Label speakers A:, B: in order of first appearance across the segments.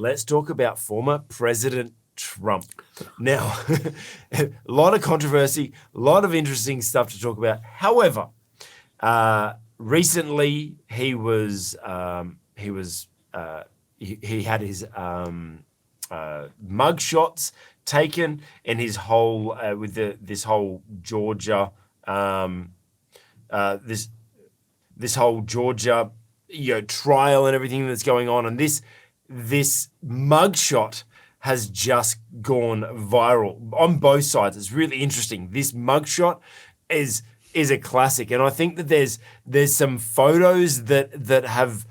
A: let's talk about former President Trump. Now, a lot of controversy, a lot of interesting stuff to talk about. However, recently he had his mug shots taken, and his whole with this whole Georgia this whole Georgia trial and everything that's going on, and this mugshot has just gone viral on both sides. It's really interesting. This mugshot is a classic, and I think that there's some photos that have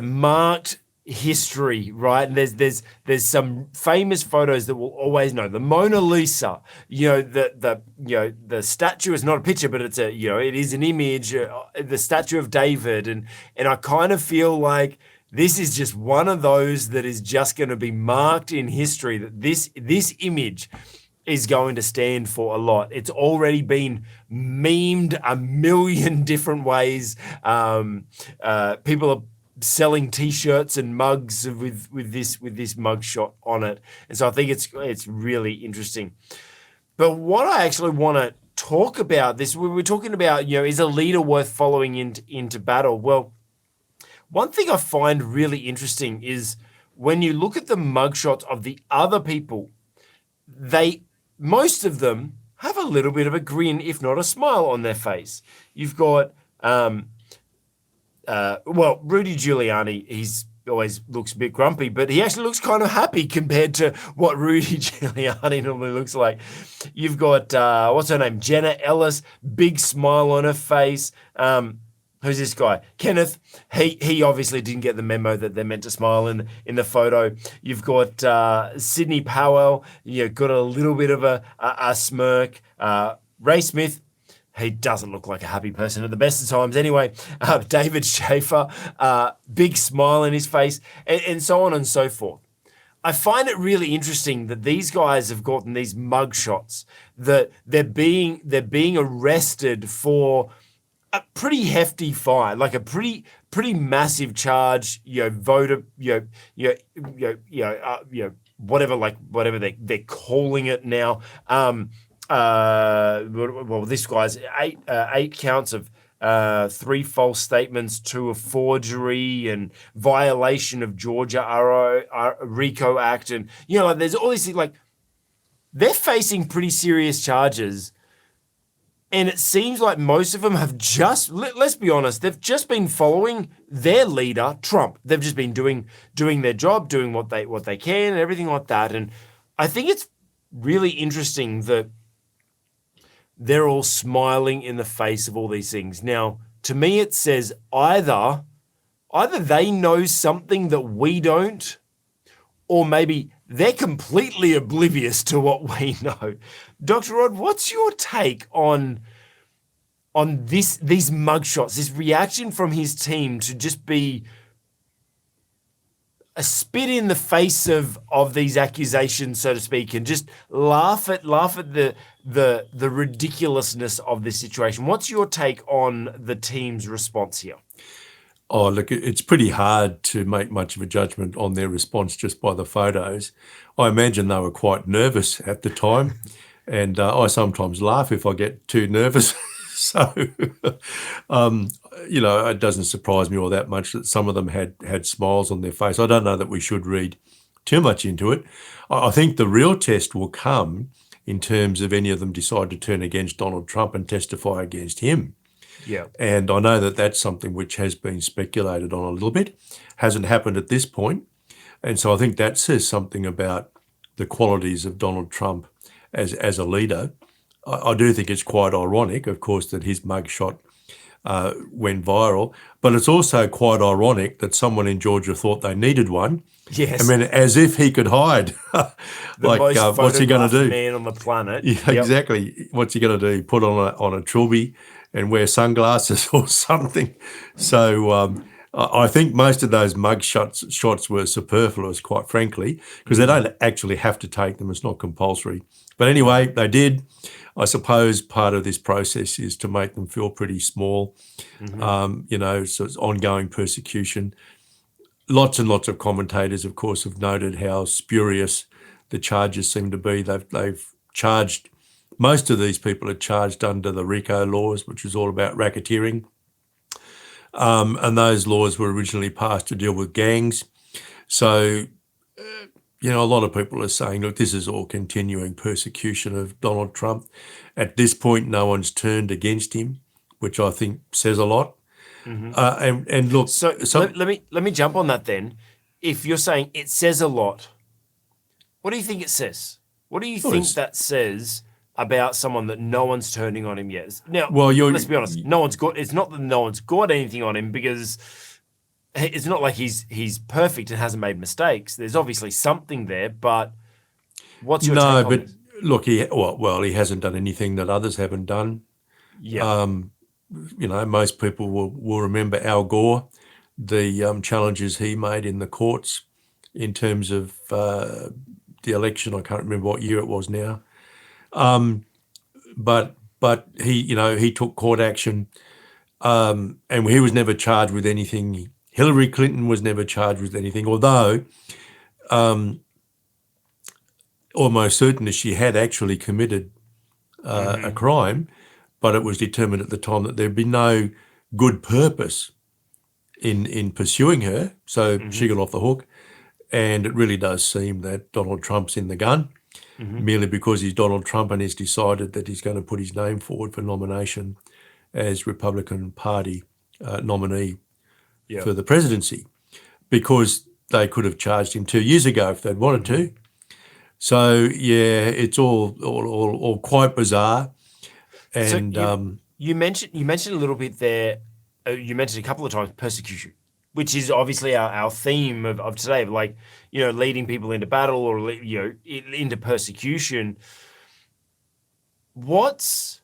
A: marked history, right? And there's some famous photos that we'll always know. The Mona Lisa, the statue is not a picture, but it's it is an image. The statue of David, and I kind of feel like this is just one of those that is just going to be marked in history. That this image is going to stand for a lot. It's already been memed a million different ways. People are selling T-shirts and mugs with this mug shot on it, and so I think it's really interesting. But what I actually want to talk about this, we were talking about, is a leader worth following into battle? Well, one thing I find really interesting is when you look at the mugshots of the other people, most of them have a little bit of a grin, if not a smile, on their face. You've got, Rudy Giuliani, he's always looks a bit grumpy, but he actually looks kind of happy compared to what Rudy Giuliani normally looks like. You've got, what's her name? Jenna Ellis, big smile on her face. Who's this guy? Kenneth. He obviously didn't get the memo that they're meant to smile in the photo. You've got Sidney Powell. Got a little bit of a smirk. Ray Smith. He doesn't look like a happy person at the best of times anyway. David Schaefer, big smile in his face, and so on and so forth. I find it really interesting that these guys have gotten these mugshots, that they're being arrested for a pretty hefty fine, like a pretty massive charge, voter, whatever they're calling it now. This guy's eight counts of 3 false statements, 2 of forgery and violation of Georgia RICO Act, and there's all these things, they're facing pretty serious charges. And it seems like most of them have let's be honest, they've just been following their leader, Trump. They've just been doing their job, doing what they can and everything like that. And I think it's really interesting that they're all smiling in the face of all these things. Now, to me, it says either they know something that we don't, or maybe they're completely oblivious to what we know. Dr. Rod, what's your take on these mugshots, this reaction from his team to just be a spit in the face of these accusations, so to speak, and just laugh at the ridiculousness of this situation? What's your take on the team's response here?
B: Oh, look, it's pretty hard to make much of a judgment on their response just by the photos. I imagine they were quite nervous at the time, and I sometimes laugh if I get too nervous. So, it doesn't surprise me all that much that some of them had smiles on their face. I don't know that we should read too much into it. I think the real test will come in terms of any of them decide to turn against Donald Trump and testify against him.
A: Yeah.
B: And I know that that's something which has been speculated on a little bit, hasn't happened at this point. And so I think that says something about the qualities of Donald Trump as a leader. I do think it's quite ironic, of course, that his mugshot went viral, but it's also quite ironic that someone in Georgia thought they needed one.
A: Yes.
B: I mean, as if he could hide. What's he going to do?
A: Man on the planet.
B: Yeah, yep. Exactly. What's he going to do? Put on a trilby and wear sunglasses or something? So I think most of those shots were superfluous, quite frankly, because they don't actually have to take them. It's not compulsory. But anyway, they did. I suppose part of this process is to make them feel pretty small. Mm-hmm. So it's ongoing persecution. lots and lots of commentators, of course, have noted how spurious the charges seem to be. They've charged, most of these people are charged under the RICO laws, which is all about racketeering. And those laws were originally passed to deal with gangs. So, a lot of people are saying, look, this is all continuing persecution of Donald Trump. At this point, no one's turned against him, which I think says a lot. And look,
A: So let me jump on that then. If you're saying it says a lot, what do you think it says? What do you think that says about someone that no one's turning on him yet? Now, let's be honest. No one's got. It's not that no one's got anything on him, because it's not like he's perfect and hasn't made mistakes. There's obviously something there, but what's your take on this?
B: Look, he hasn't done anything that others haven't done.
A: Yeah.
B: Most people will remember Al Gore, the challenges he made in the courts in terms of the election. I can't remember what year it was now. But he took court action, and he was never charged with anything. Hillary Clinton was never charged with anything, although almost certain that she had actually committed a crime, but it was determined at the time that there'd be no good purpose in pursuing her, so she got off the hook. And it really does seem that Donald Trump's in the gun, merely because he's Donald Trump and he's decided that he's going to put his name forward for nomination as Republican Party nominee for the presidency, because they could have charged him 2 years ago if they'd wanted to. So yeah, it's all quite bizarre. And
A: so you mentioned a little bit there. You mentioned a couple of times persecution, which is obviously our theme of today, of like, leading people into battle or, into persecution. What's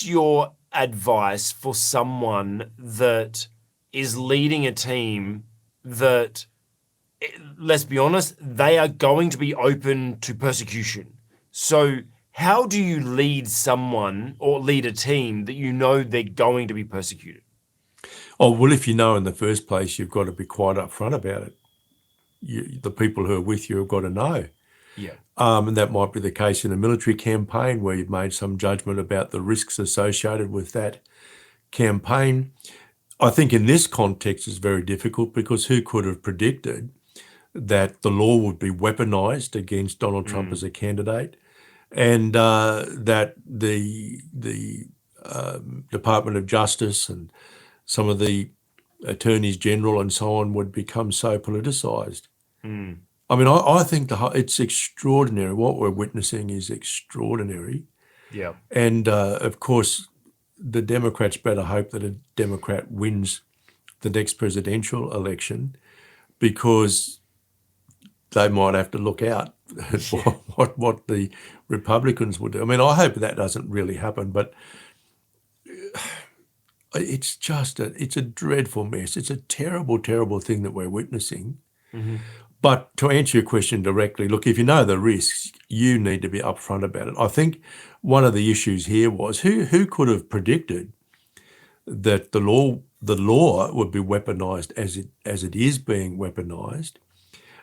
A: your advice for someone that is leading a team that, let's be honest, they are going to be open to persecution? So how do you lead someone or lead a team that they're going to be persecuted?
B: Oh, well, if you know in the first place, you've got to be quite upfront about it. The people who are with you have got to know.
A: Yeah.
B: And that might be the case in a military campaign where you've made some judgment about the risks associated with that campaign. I think in this context it's very difficult, because who could have predicted that the law would be weaponized against Donald Trump as a candidate, and that the Department of Justice and some of the attorneys general and so on would become so politicized. I mean, I think it's extraordinary. What we're witnessing is extraordinary.
A: Yeah.
B: And of course, the Democrats better hope that a Democrat wins the next presidential election, because they might have to look out at what the Republicans will do. I mean, I hope that doesn't really happen, but it's a dreadful mess. It's a terrible, terrible thing that we're witnessing. But to answer your question directly, look, if you know the risks, you need to be upfront about it. I think one of the issues here was who could have predicted that the law would be weaponized as it is being weaponized,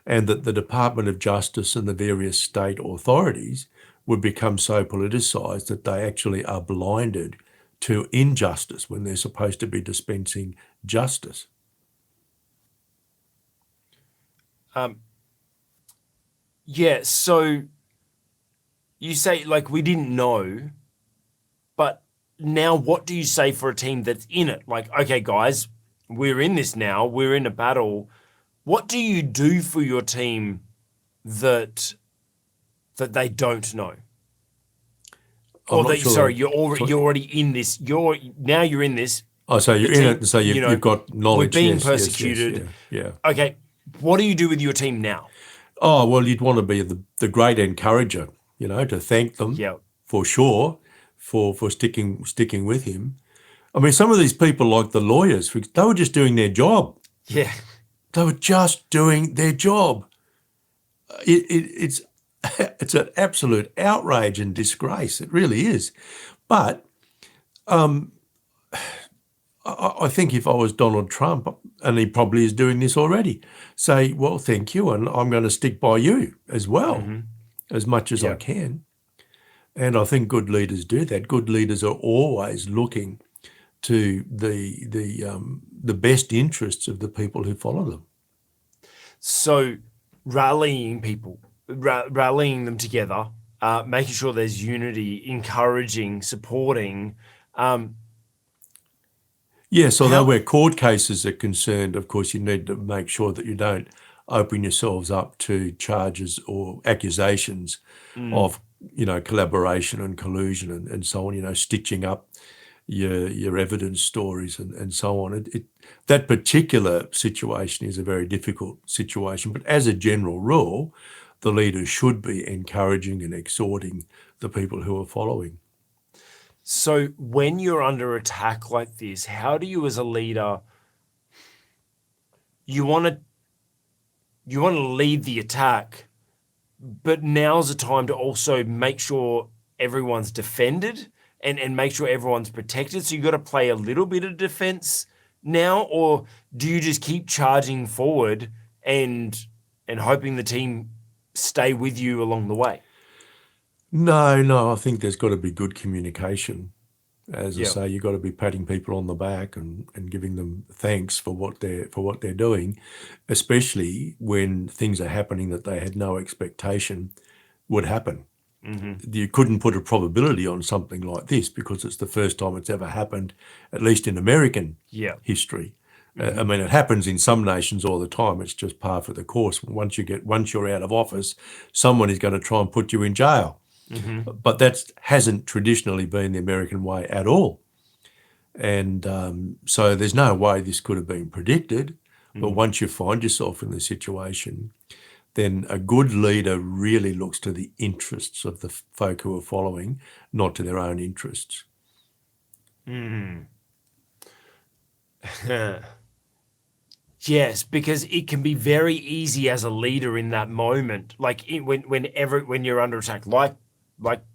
B: and that the Department of Justice and the various state authorities would become so politicized that they actually are blinded to injustice when they're supposed to be dispensing justice.
A: Yeah, so you say, like, we didn't know, but now what do you say for a team that's in it? Like, okay, guys, we're in this now, we're in a battle. What do you do for your team that they don't know? You're already in this. You're in this.
B: Oh, so you're in it, and so you've got knowledge.
A: We're being persecuted.
B: Yeah.
A: Okay, what do you do with your team now?
B: Oh, well, you'd want to be the great encourager, to thank them for sure for sticking with him. I mean, some of these people, like the lawyers, they were just doing their job.
A: Yeah.
B: They were just doing their job. It's an absolute outrage and disgrace. It really is. But I think if I was Donald Trump, and he probably is doing this already, say, well, thank you, and I'm going to stick by you as well,
A: Mm-hmm.
B: as much as I
A: Yeah.
B: can. And I think good leaders do that. Good leaders are always looking to the best interests of the people who follow them.
A: So rallying people, rallying them together, making sure there's unity, encouraging, supporting.
B: Yes, although
A: How?
B: where court cases are concerned, of course, you need to make sure that you don't open yourselves up to charges or accusations of, collaboration and collusion and so on, stitching up your evidence stories and so on. That particular situation is a very difficult situation, but as a general rule, the leaders should be encouraging and exhorting the people who are following.
A: So when you're under attack like this, how do you as a leader, you want to lead the attack, but now's the time to also make sure everyone's defended and make sure everyone's protected. So you got to play a little bit of defense now, or do you just keep charging forward and hoping the team stay with you along the way?
B: No, I think there's got to be good communication. As I
A: Yeah.
B: say, you've got to be patting people on the back and giving them thanks for what they're doing, especially when things are happening that they had no expectation would happen.
A: Mm-hmm.
B: You couldn't put a probability on something like this because it's the first time it's ever happened, at least in American
A: Yeah.
B: history. I mean, it happens in some nations all the time. It's just par for the course. Once you're out of office, someone is going to try and put you in jail.
A: Mm-hmm.
B: But that hasn't traditionally been the American way at all. And so there's no way this could have been predicted. But once you find yourself in the situation, then a good leader really looks to the interests of the folk who are following, not to their own interests.
A: Yes, because it can be very easy as a leader in that moment, like when you're under attack, like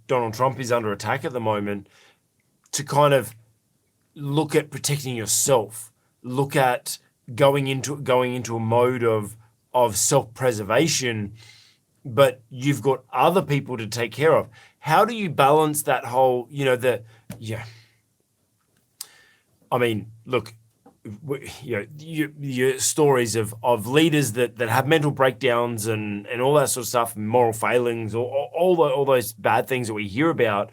A: Donald Trump is under attack at the moment, to kind of look at protecting yourself, look at going into a mode of self-preservation, but you've got other people to take care of. How do you balance that whole, yeah. I mean, look, your stories of leaders that have mental breakdowns and all that sort of stuff, moral failings, or all those bad things that we hear about,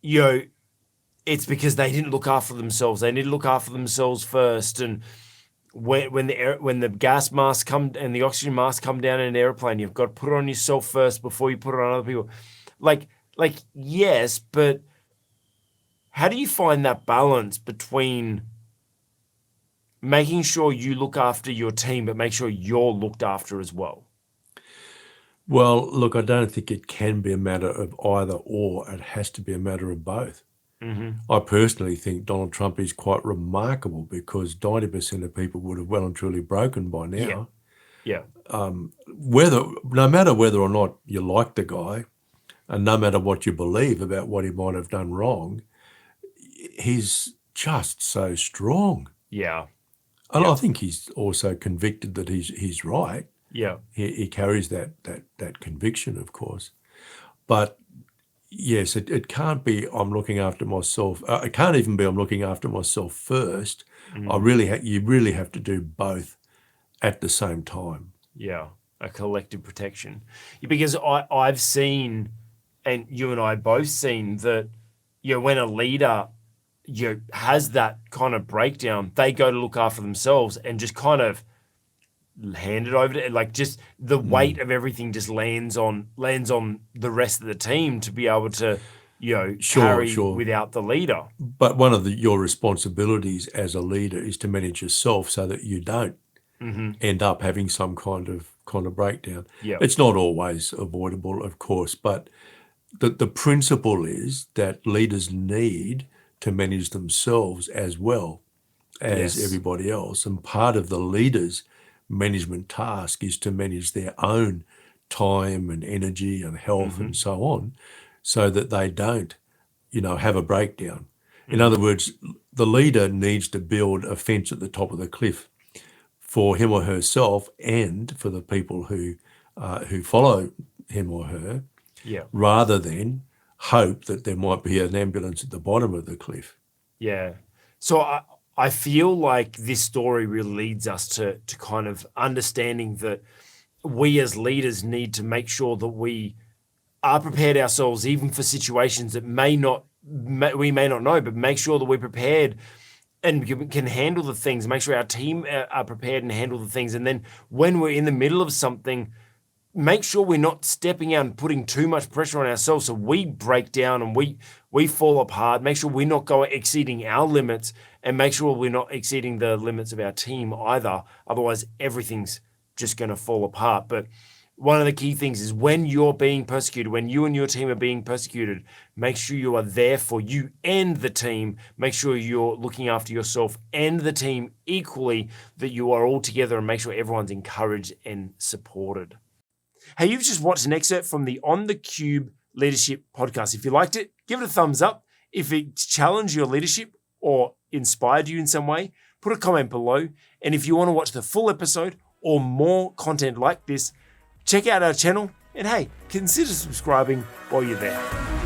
A: it's because they didn't look after themselves. They need to look after themselves first. And when the gas mask come and the oxygen mask come down in an airplane, you've got to put it on yourself first before you put it on other people. Like yes, but how do you find that balance between making sure you look after your team, but make sure you're looked after as well?
B: Well, look, I don't think it can be a matter of either or. It has to be a matter of both.
A: Mm-hmm.
B: I personally think Donald Trump is quite remarkable because 90% of people would have well and truly broken by now.
A: Yeah.
B: No matter whether or not you like the guy, and no matter what you believe about what he might have done wrong, he's just so strong.
A: Yeah.
B: And I think he's also convicted that he's right.
A: Yeah.
B: He carries that conviction, of course. But yes, it can't be I'm looking after myself. It can't even be I'm looking after myself first. You really have to do both at the same time.
A: Yeah. A collective protection. Because I've seen, and you and I both seen that, when a leader has that kind of breakdown, they go to look after themselves and just kind of hand it over to, like, just the weight of everything just lands on the rest of the team to be able to carry without the leader.
B: But one of your responsibilities as a leader is to manage yourself so that you don't end up having some kind of breakdown.
A: Yeah.
B: It's not always avoidable, of course, but the principle is that leaders need to manage themselves as well as everybody else. And part of the leader's management task is to manage their own time and energy and health and so on, so that they don't, have a breakdown. In other words, the leader needs to build a fence at the top of the cliff for him or herself and for the people who follow him or her,
A: Yeah.
B: rather than hope that there might be an ambulance at the bottom of the cliff.
A: Yeah. So I feel like this story really leads us to kind of understanding that we as leaders need to make sure that we are prepared ourselves, even for situations that we may not know, but make sure that we're prepared and can handle the things, make sure our team are prepared and handle the things. And then when we're in the middle of something, make sure we're not stepping out and putting too much pressure on ourselves so we break down and we fall apart. Make sure we're not exceeding our limits, and make sure we're not exceeding the limits of our team either. Otherwise, everything's just going to fall apart. But one of the key things is when you're being persecuted, when you and your team are being persecuted, make sure you are there for you and the team. Make sure you're looking after yourself and the team equally, that you are all together, and make sure everyone's encouraged and supported. Hey, you've just watched an excerpt from the On the Cube Leadership podcast. If you liked it, give it a thumbs up. If it challenged your leadership or inspired you in some way, put a comment below. And if you want to watch the full episode or more content like this, check out our channel, and hey, consider subscribing while you're there.